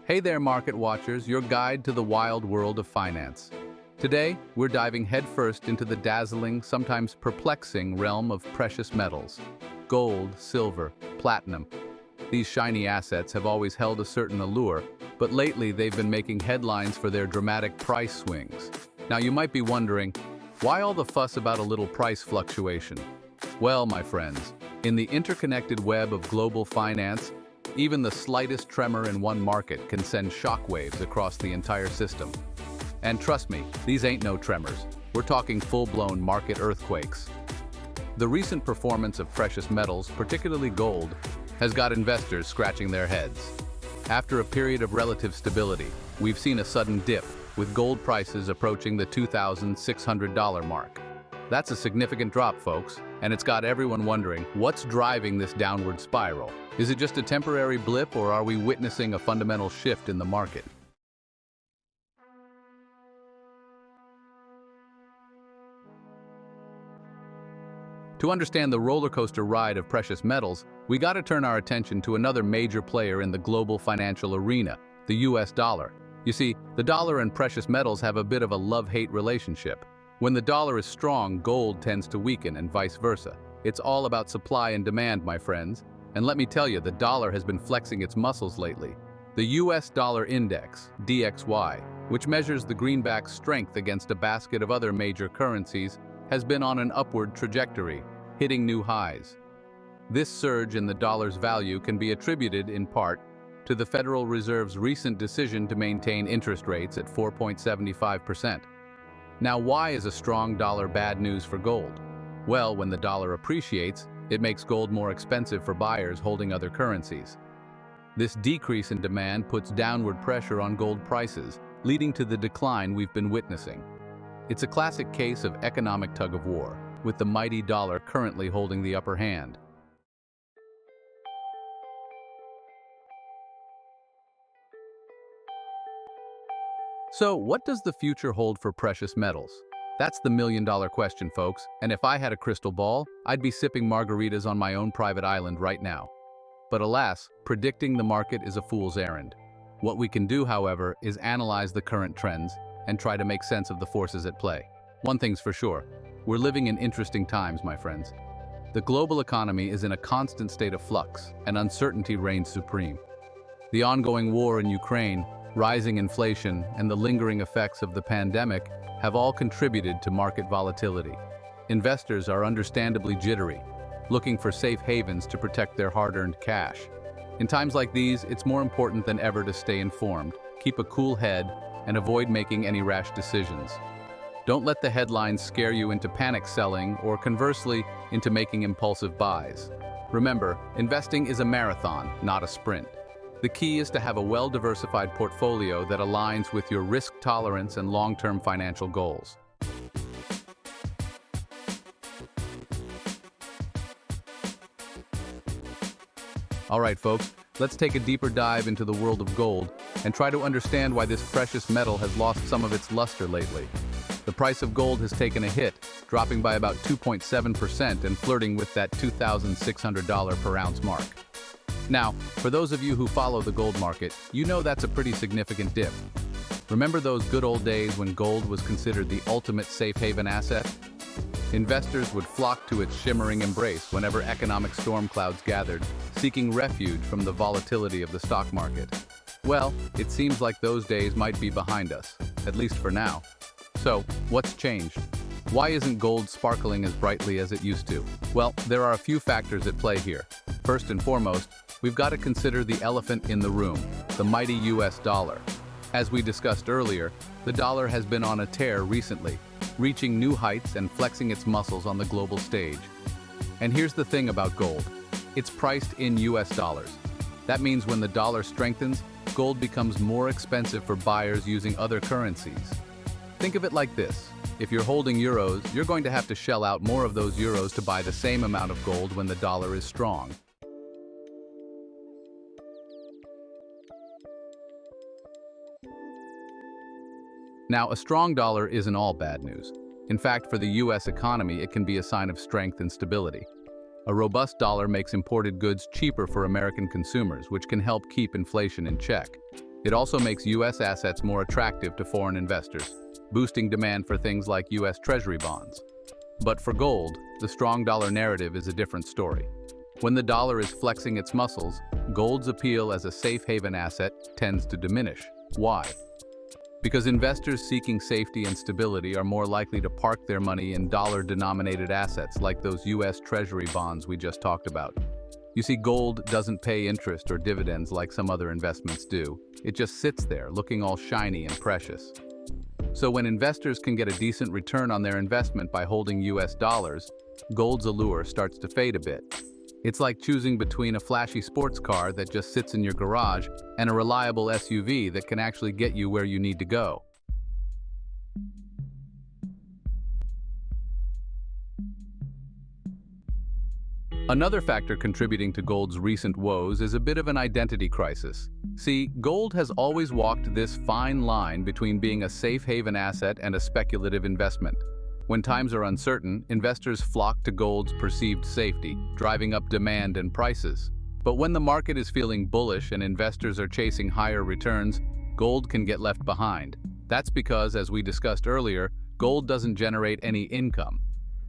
Hey there, market watchers, your guide to the wild world of finance. Today, we're diving headfirst into the dazzling, sometimes perplexing realm of precious metals. Gold, silver, platinum. These shiny assets have always held a certain allure, but lately they've been making headlines for their dramatic price swings. Now you might be wondering, why all the fuss about a little price fluctuation? Well, my friends, in the interconnected web of global finance, even the slightest tremor in one market can send shockwaves across the entire system. And trust me, these ain't no tremors. We're talking full-blown market earthquakes. The recent performance of precious metals, particularly gold, has got investors scratching their heads. After a period of relative stability, we've seen a sudden dip, with gold prices approaching the $2,600 mark. That's a significant drop, folks, and it's got everyone wondering, what's driving this downward spiral? Is it just a temporary blip, or are we witnessing a fundamental shift in the market? To understand the roller coaster ride of precious metals, we gotta turn our attention to another major player in the global financial arena, the US dollar. You see, the dollar and precious metals have a bit of a love-hate relationship. When the dollar is strong, gold tends to weaken and vice versa. It's all about supply and demand, my friends. And let me tell you, the dollar has been flexing its muscles lately. The US dollar index, DXY, which measures the greenback's strength against a basket of other major currencies, has been on an upward trajectory, hitting new highs. This surge in the dollar's value can be attributed, in part, to the Federal Reserve's recent decision to maintain interest rates at 4.75%. Now, why is a strong dollar bad news for gold? Well, when the dollar appreciates, it makes gold more expensive for buyers holding other currencies. This decrease in demand puts downward pressure on gold prices, leading to the decline we've been witnessing. It's a classic case of economic tug-of-war, with the mighty dollar currently holding the upper hand. So, what does the future hold for precious metals? That's the million-dollar question, folks, and if I had a crystal ball, I'd be sipping margaritas on my own private island right now. But alas, predicting the market is a fool's errand. What we can do, however, is analyze the current trends and try to make sense of the forces at play. One thing's for sure, we're living in interesting times, my friends. The global economy is in a constant state of flux, and uncertainty reigns supreme. The ongoing war in Ukraine, rising inflation, and the lingering effects of the pandemic have all contributed to market volatility. Investors are understandably jittery, looking for safe havens to protect their hard-earned cash. In times like these, it's more important than ever to stay informed, keep a cool head, and avoid making any rash decisions. Don't let the headlines scare you into panic selling or, conversely, into making impulsive buys. Remember, investing is a marathon, not a sprint. The key is to have a well-diversified portfolio that aligns with your risk tolerance and long-term financial goals. All right, folks, let's take a deeper dive into the world of gold and try to understand why this precious metal has lost some of its luster lately. The price of gold has taken a hit, dropping by about 2.7% and flirting with that $2,600 per ounce mark. Now, for those of you who follow the gold market, you know that's a pretty significant dip. Remember those good old days when gold was considered the ultimate safe haven asset? Investors would flock to its shimmering embrace whenever economic storm clouds gathered, seeking refuge from the volatility of the stock market. Well, it seems like those days might be behind us, at least for now. So, what's changed? Why isn't gold sparkling as brightly as it used to? Well, there are a few factors at play here. First and foremost, we've got to consider the elephant in the room, the mighty US dollar. As we discussed earlier, the dollar has been on a tear recently, reaching new heights and flexing its muscles on the global stage. And here's the thing about gold. It's priced in US dollars. That means when the dollar strengthens, gold becomes more expensive for buyers using other currencies. Think of it like this. If you're holding euros, you're going to have to shell out more of those euros to buy the same amount of gold when the dollar is strong. Now, a strong dollar isn't all bad news. In fact, for the US economy, it can be a sign of strength and stability. A robust dollar makes imported goods cheaper for American consumers, which can help keep inflation in check. It also makes U.S. assets more attractive to foreign investors, boosting demand for things like U.S. Treasury bonds. But for gold, the strong dollar narrative is a different story. When the dollar is flexing its muscles, gold's appeal as a safe haven asset tends to diminish. Why? Because investors seeking safety and stability are more likely to park their money in dollar-denominated assets like those U.S. Treasury bonds we just talked about. You see, gold doesn't pay interest or dividends like some other investments do. It just sits there, looking all shiny and precious. So when investors can get a decent return on their investment by holding U.S. dollars, gold's allure starts to fade a bit. It's like choosing between a flashy sports car that just sits in your garage and a reliable SUV that can actually get you where you need to go. Another factor contributing to gold's recent woes is a bit of an identity crisis. See, gold has always walked this fine line between being a safe haven asset and a speculative investment. When times are uncertain, investors flock to gold's perceived safety, driving up demand and prices. But when the market is feeling bullish and investors are chasing higher returns, gold can get left behind. That's because, as we discussed earlier, gold doesn't generate any income.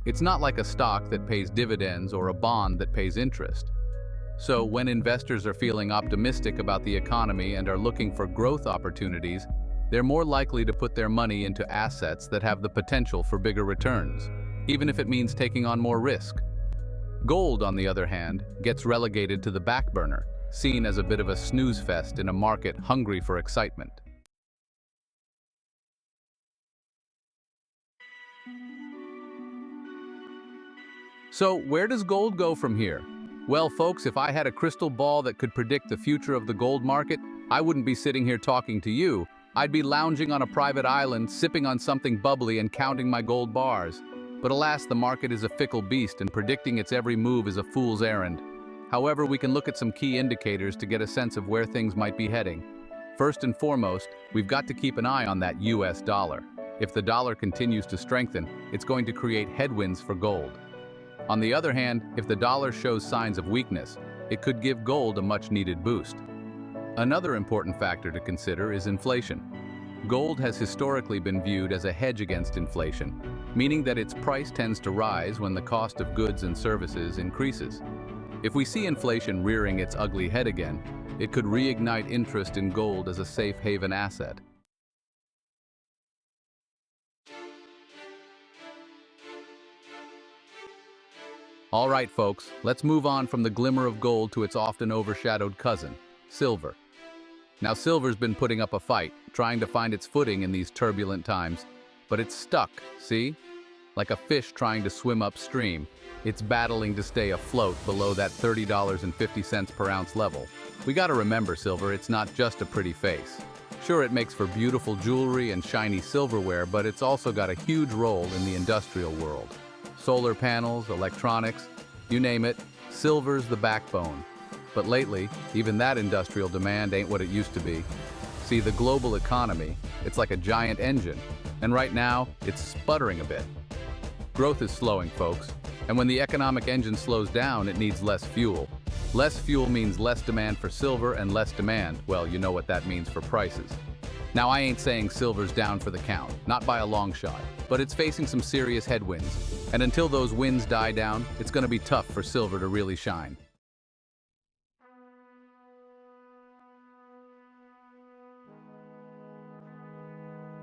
It's not like a stock that pays dividends or a bond that pays interest. So when investors are feeling optimistic about the economy and are looking for growth opportunities, they're more likely to put their money into assets that have the potential for bigger returns, even if it means taking on more risk. Gold, on the other hand, gets relegated to the back burner, seen as a bit of a snooze fest in a market hungry for excitement. So where does gold go from here? Well, folks, if I had a crystal ball that could predict the future of the gold market, I wouldn't be sitting here talking to you. I'd be lounging on a private island, sipping on something bubbly and counting my gold bars. But alas, the market is a fickle beast and predicting its every move is a fool's errand. However, we can look at some key indicators to get a sense of where things might be heading. First and foremost, we've got to keep an eye on that US dollar. If the dollar continues to strengthen, it's going to create headwinds for gold. On the other hand, if the dollar shows signs of weakness, it could give gold a much-needed boost. Another important factor to consider is inflation. Gold has historically been viewed as a hedge against inflation, meaning that its price tends to rise when the cost of goods and services increases. If we see inflation rearing its ugly head again, it could reignite interest in gold as a safe haven asset. All right, folks, let's move on from the glimmer of gold to its often overshadowed cousin, silver. Now, silver's been putting up a fight, trying to find its footing in these turbulent times, but it's stuck, see? Like a fish trying to swim upstream, it's battling to stay afloat below that $30.50 per ounce level. We gotta remember, silver, it's not just a pretty face. Sure, it makes for beautiful jewelry and shiny silverware, but it's also got a huge role in the industrial world. Solar panels, electronics, you name it, silver's the backbone. But lately, even that industrial demand ain't what it used to be. See, the global economy, it's like a giant engine, and right now, it's sputtering a bit. Growth is slowing, folks, and when the economic engine slows down, it needs less fuel. Less fuel means less demand for silver, and less demand, well, you know what that means for prices. Now, I ain't saying silver's down for the count, not by a long shot, but it's facing some serious headwinds. And until those winds die down, it's gonna be tough for silver to really shine.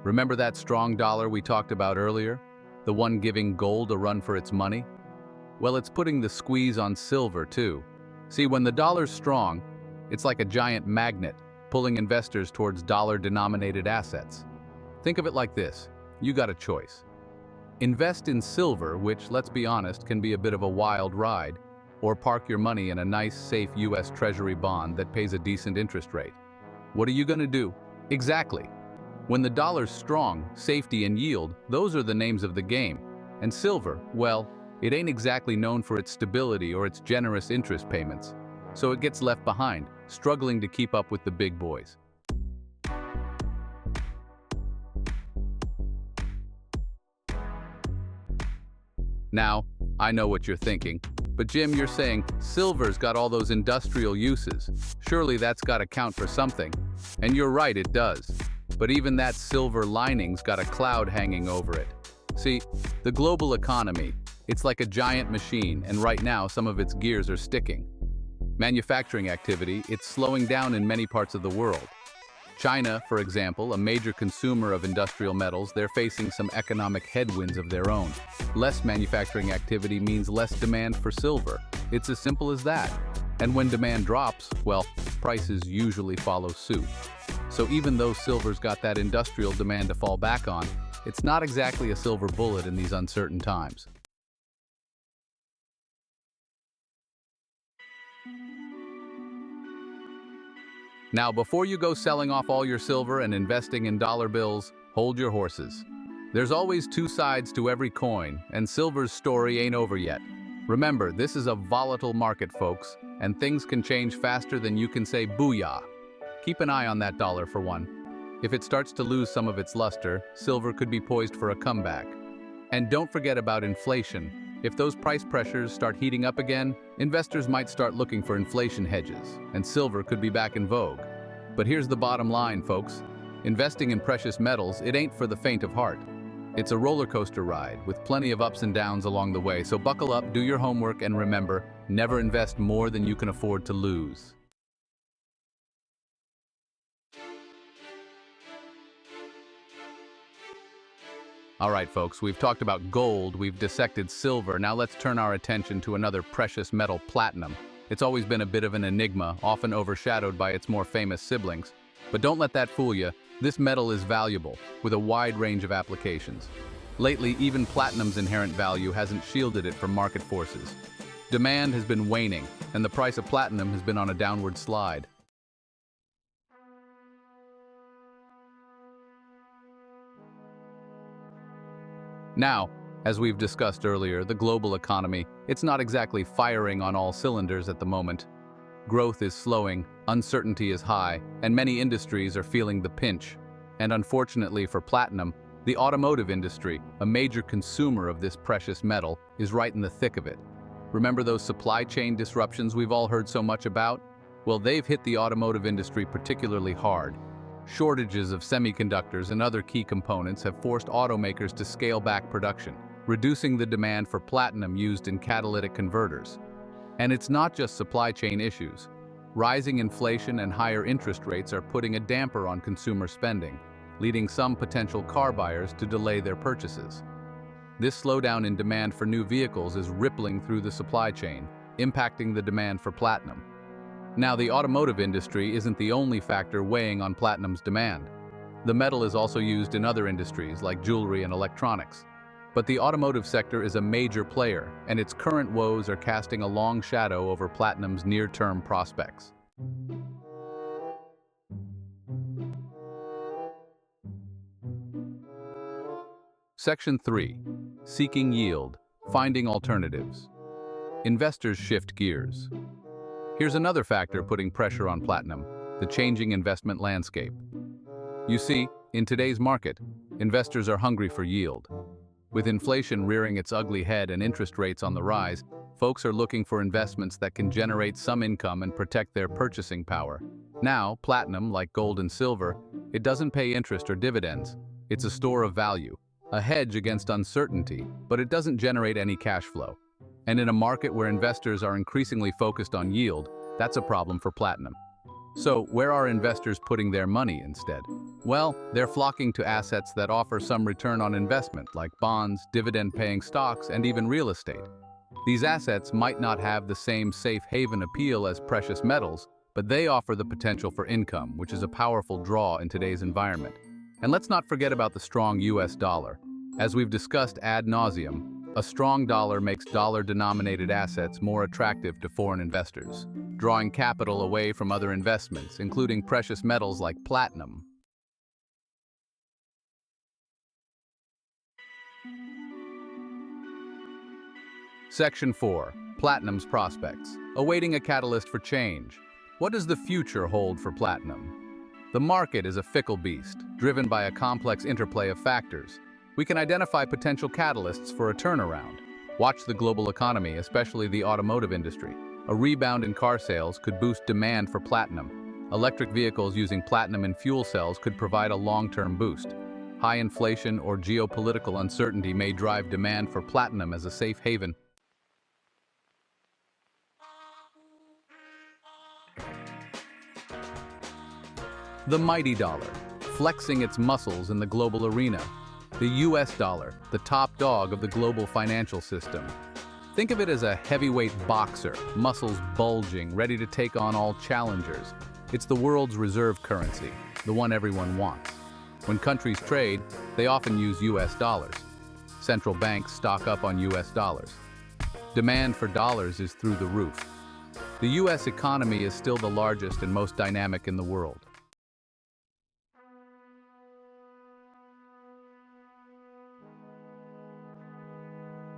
Remember that strong dollar we talked about earlier? The one giving gold a run for its money? Well, it's putting the squeeze on silver too. See, when the dollar's strong, it's like a giant magnet, pulling investors towards dollar-denominated assets. Think of it like this, you got a choice. Invest in silver, which, let's be honest, can be a bit of a wild ride, or park your money in a nice, safe US Treasury bond that pays a decent interest rate. What are you gonna do? Exactly. When the dollar's strong, safety and yield, those are the names of the game. And silver, well, it ain't exactly known for its stability or its generous interest payments. So it gets left behind, struggling to keep up with the big boys. Now, I know what you're thinking. But Jim, you're saying silver's got all those industrial uses. Surely that's got to count for something. And you're right, it does. But even that silver lining's got a cloud hanging over it. See, the global economy, it's like a giant machine, and right now some of its gears are sticking. Manufacturing activity, it's slowing down in many parts of the world. China, for example, a major consumer of industrial metals, they're facing some economic headwinds of their own. Less manufacturing activity means less demand for silver. It's as simple as that. And when demand drops, well, prices usually follow suit. So even though silver's got that industrial demand to fall back on, it's not exactly a silver bullet in these uncertain times. Now, before you go selling off all your silver and investing in dollar bills, hold your horses. There's always two sides to every coin, and silver's story ain't over yet. Remember, this is a volatile market, folks, and things can change faster than you can say booyah. Keep an eye on that dollar for one. If it starts to lose some of its luster, silver could be poised for a comeback. And don't forget about inflation. If those price pressures start heating up again, investors might start looking for inflation hedges, and silver could be back in vogue. But here's the bottom line, folks. Investing in precious metals, it ain't for the faint of heart. It's a roller coaster ride, with plenty of ups and downs along the way, so buckle up, do your homework, and remember, never invest more than you can afford to lose. All right, folks, we've talked about gold, we've dissected silver, now let's turn our attention to another precious metal, platinum. It's always been a bit of an enigma, often overshadowed by its more famous siblings. But don't let that fool you, this metal is valuable, with a wide range of applications. Lately, even platinum's inherent value hasn't shielded it from market forces. Demand has been waning, and the price of platinum has been on a downward slide. Now, as we've discussed earlier, the global economy, it's not exactly firing on all cylinders at the moment. Growth is slowing, uncertainty is high, and many industries are feeling the pinch. And unfortunately for platinum, the automotive industry, a major consumer of this precious metal, is right in the thick of it. Remember those supply chain disruptions we've all heard so much about? Well, they've hit the automotive industry particularly hard. Shortages of semiconductors and other key components have forced automakers to scale back production, reducing the demand for platinum used in catalytic converters. And it's not just supply chain issues. Rising inflation and higher interest rates are putting a damper on consumer spending, leading some potential car buyers to delay their purchases. This slowdown in demand for new vehicles is rippling through the supply chain, impacting the demand for platinum. Now, the automotive industry isn't the only factor weighing on platinum's demand. The metal is also used in other industries like jewelry and electronics. But the automotive sector is a major player, and its current woes are casting a long shadow over platinum's near-term prospects. Section 3. Seeking yield, finding alternatives. Investors shift gears. Here's another factor putting pressure on platinum, the changing investment landscape. You see, in today's market, investors are hungry for yield. With inflation rearing its ugly head and interest rates on the rise, folks are looking for investments that can generate some income and protect their purchasing power. Now, platinum, like gold and silver, it doesn't pay interest or dividends. It's a store of value, a hedge against uncertainty, but it doesn't generate any cash flow. And in a market where investors are increasingly focused on yield, that's a problem for platinum. So, where are investors putting their money instead? Well, they're flocking to assets that offer some return on investment, like bonds, dividend-paying stocks, and even real estate. These assets might not have the same safe haven appeal as precious metals, but they offer the potential for income, which is a powerful draw in today's environment. And let's not forget about the strong US dollar. As we've discussed ad nauseum, a strong dollar makes dollar-denominated assets more attractive to foreign investors, drawing capital away from other investments, including precious metals like platinum. Section 4. Platinum's prospects. Awaiting a catalyst for change. What does the future hold for platinum? The market is a fickle beast, driven by a complex interplay of factors. We can identify potential catalysts for a turnaround. Watch the global economy, especially the automotive industry. A rebound in car sales could boost demand for platinum. Electric vehicles using platinum in fuel cells could provide a long-term boost. High inflation or geopolitical uncertainty may drive demand for platinum as a safe haven. The mighty dollar, flexing its muscles in the global arena. The US dollar, the top dog of the global financial system. Think of it as a heavyweight boxer, muscles bulging, ready to take on all challengers. It's the world's reserve currency, the one everyone wants. When countries trade, they often use US dollars. Central banks stock up on US dollars. Demand for dollars is through the roof. The US economy is still the largest and most dynamic in the world.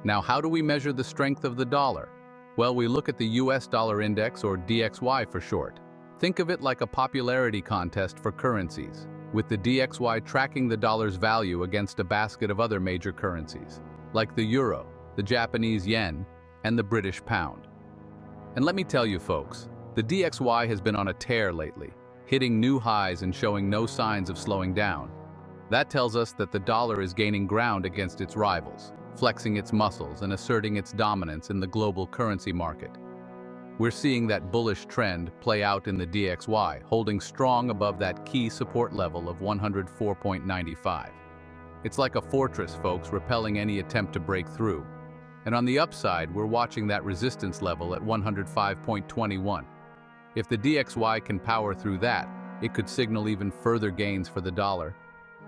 Now, how do we measure the strength of the dollar? Well, we look at the US dollar index, or DXY for short. Think of it like a popularity contest for currencies, with the DXY tracking the dollar's value against a basket of other major currencies, like the euro, the Japanese yen, and the British pound. And let me tell you folks, the DXY has been on a tear lately, hitting new highs and showing no signs of slowing down. That tells us that the dollar is gaining ground against its rivals, flexing its muscles and asserting its dominance in the global currency market. We're seeing that bullish trend play out in the DXY, holding strong above that key support level of 104.95. It's like a fortress, folks, repelling any attempt to break through. And on the upside, we're watching that resistance level at 105.21. If the DXY can power through that, it could signal even further gains for the dollar.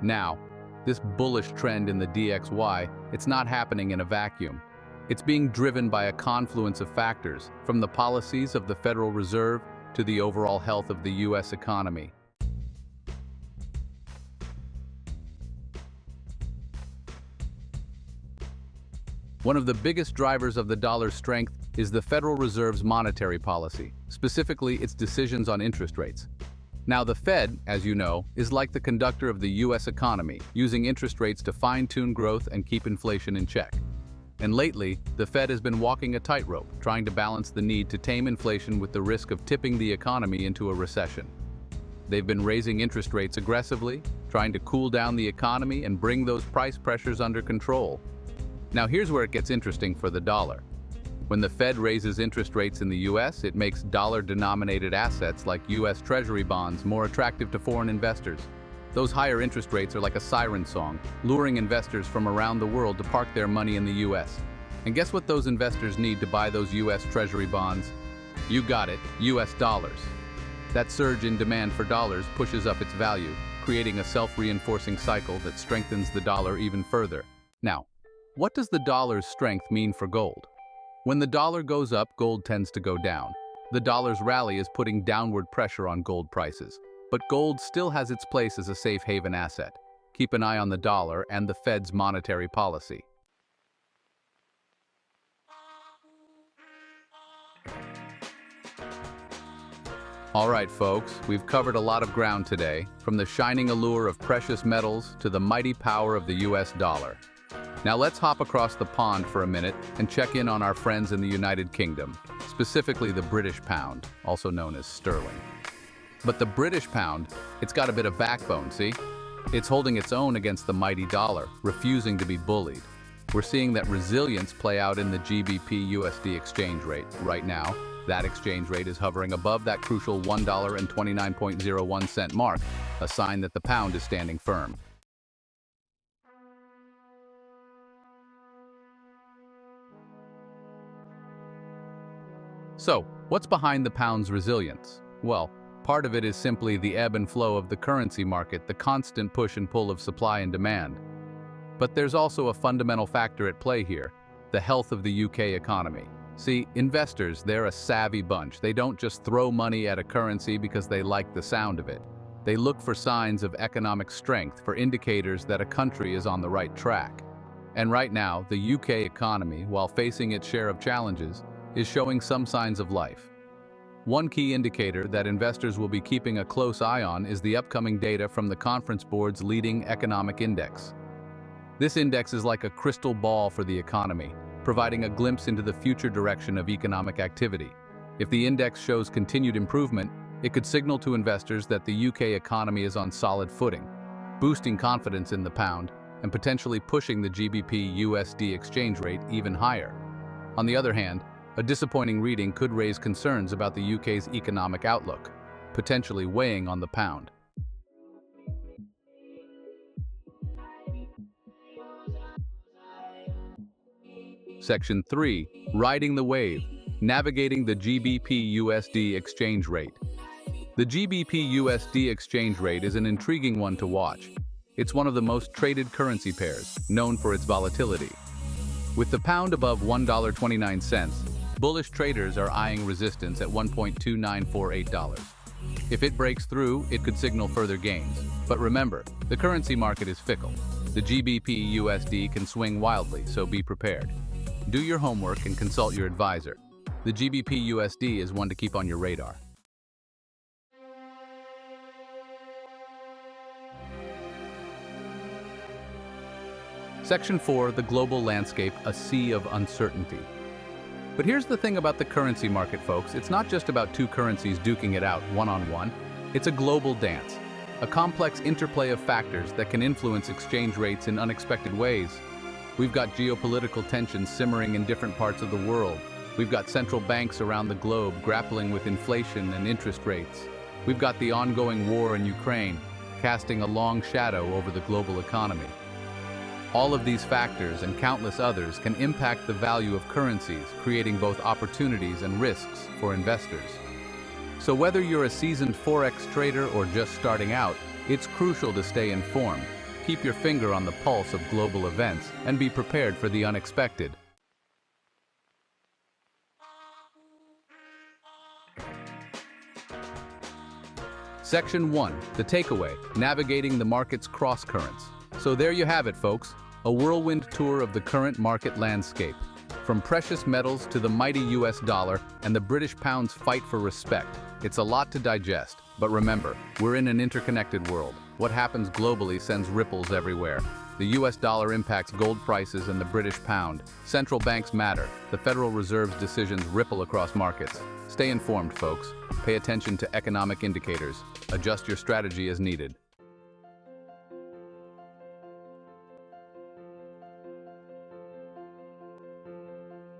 Now, this bullish trend in the DXY, it's not happening in a vacuum. It's being driven by a confluence of factors, from the policies of the Federal Reserve to the overall health of the US economy. One of the biggest drivers of the dollar's strength is the Federal Reserve's monetary policy, specifically its decisions on interest rates. Now, the Fed, as you know, is like the conductor of the US economy, using interest rates to fine-tune growth and keep inflation in check. And lately, the Fed has been walking a tightrope, trying to balance the need to tame inflation with the risk of tipping the economy into a recession. They've been raising interest rates aggressively, trying to cool down the economy and bring those price pressures under control. Now, here's where it gets interesting for the dollar. When the Fed raises interest rates in the US, it makes dollar-denominated assets like US Treasury bonds more attractive to foreign investors. Those higher interest rates are like a siren song, luring investors from around the world to park their money in the US. And guess what those investors need to buy those US Treasury bonds? You got it, US dollars. That surge in demand for dollars pushes up its value, creating a self-reinforcing cycle that strengthens the dollar even further. Now, what does the dollar's strength mean for gold? When the dollar goes up, gold tends to go down. The dollar's rally is putting downward pressure on gold prices. But gold still has its place as a safe haven asset. Keep an eye on the dollar and the Fed's monetary policy. All right, folks, we've covered a lot of ground today, from the shining allure of precious metals to the mighty power of the US dollar. Now let's hop across the pond for a minute and check in on our friends in the United Kingdom, specifically the British pound, also known as sterling. But the British pound, it's got a bit of backbone, see? It's holding its own against the mighty dollar, refusing to be bullied. We're seeing that resilience play out in the GBP-USD exchange rate. Right now, that exchange rate is hovering above that crucial $1.29.01 mark, a sign that the pound is standing firm. So, what's behind the pound's resilience? Well, part of it is simply the ebb and flow of the currency market, the constant push and pull of supply and demand. But there's also a fundamental factor at play here, the health of the UK economy. See, investors, they're a savvy bunch. They don't just throw money at a currency because they like the sound of it. They look for signs of economic strength, for indicators that a country is on the right track. And right now, the UK economy, while facing its share of challenges, is showing some signs of life. One key indicator that investors will be keeping a close eye on is the upcoming data from the Conference Board's leading economic index. This index is like a crystal ball for the economy. providing a glimpse into the future direction of economic activity. If the index shows continued improvement, it could signal to investors that the UK economy is on solid footing, boosting confidence in the pound and potentially pushing the GBP/USD exchange rate even higher. On the other hand, a disappointing reading could raise concerns about the UK's economic outlook, potentially weighing on the pound. Section 3. Riding the Wave. Navigating the GBP/USD exchange rate. The GBP/USD exchange rate is an intriguing one to watch. It's one of the most traded currency pairs, known for its volatility. With the pound above $1.29, bullish traders are eyeing resistance at $1.2948. If it breaks through, it could signal further gains. But remember, the currency market is fickle. The GBP/USD can swing wildly, so be prepared. Do your homework and consult your advisor. The GBP/USD is one to keep on your radar. Section 4. The global landscape, a sea of uncertainty. But here's the thing about the currency market, folks. It's not just about two currencies duking it out one-on-one. It's a global dance, a complex interplay of factors that can influence exchange rates in unexpected ways. We've got geopolitical tensions simmering in different parts of the world. We've got central banks around the globe grappling with inflation and interest rates. We've got the ongoing war in Ukraine, casting a long shadow over the global economy. All of these factors and countless others can impact the value of currencies, creating both opportunities and risks for investors. So whether you're a seasoned Forex trader or just starting out, it's crucial to stay informed. Keep your finger on the pulse of global events and be prepared for the unexpected. Section 1. The takeaway, navigating the market's cross-currents. So there you have it, folks. A whirlwind tour of the current market landscape. From precious metals to the mighty US dollar and the British pound's fight for respect. It's a lot to digest, but remember, we're in an interconnected world. What happens globally sends ripples everywhere. The US dollar impacts gold prices and the British pound. Central banks matter. The Federal Reserve's decisions ripple across markets. Stay informed, folks. Pay attention to economic indicators. Adjust your strategy as needed.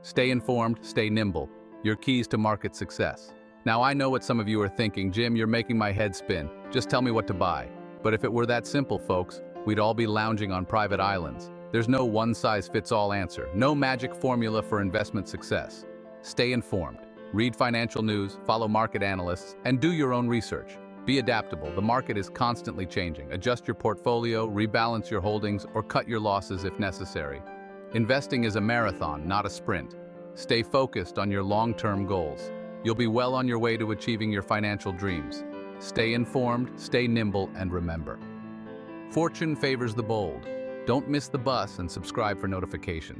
Stay informed, stay nimble. Your keys to market success. Now I know what some of you are thinking, Jim, you're making my head spin. Just tell me what to buy. But if it were that simple, folks, we'd all be lounging on private islands. There's no one-size-fits-all answer, no magic formula for investment success. Stay informed. Read financial news, follow market analysts, and do your own research. Be adaptable. The market is constantly changing. Adjust your portfolio, rebalance your holdings, or cut your losses if necessary. Investing is a marathon, not a sprint. Stay focused on your long-term goals. You'll be well on your way to achieving your financial dreams. Stay informed, stay nimble, and remember, fortune favors the bold. Don't miss the bus and subscribe for notifications.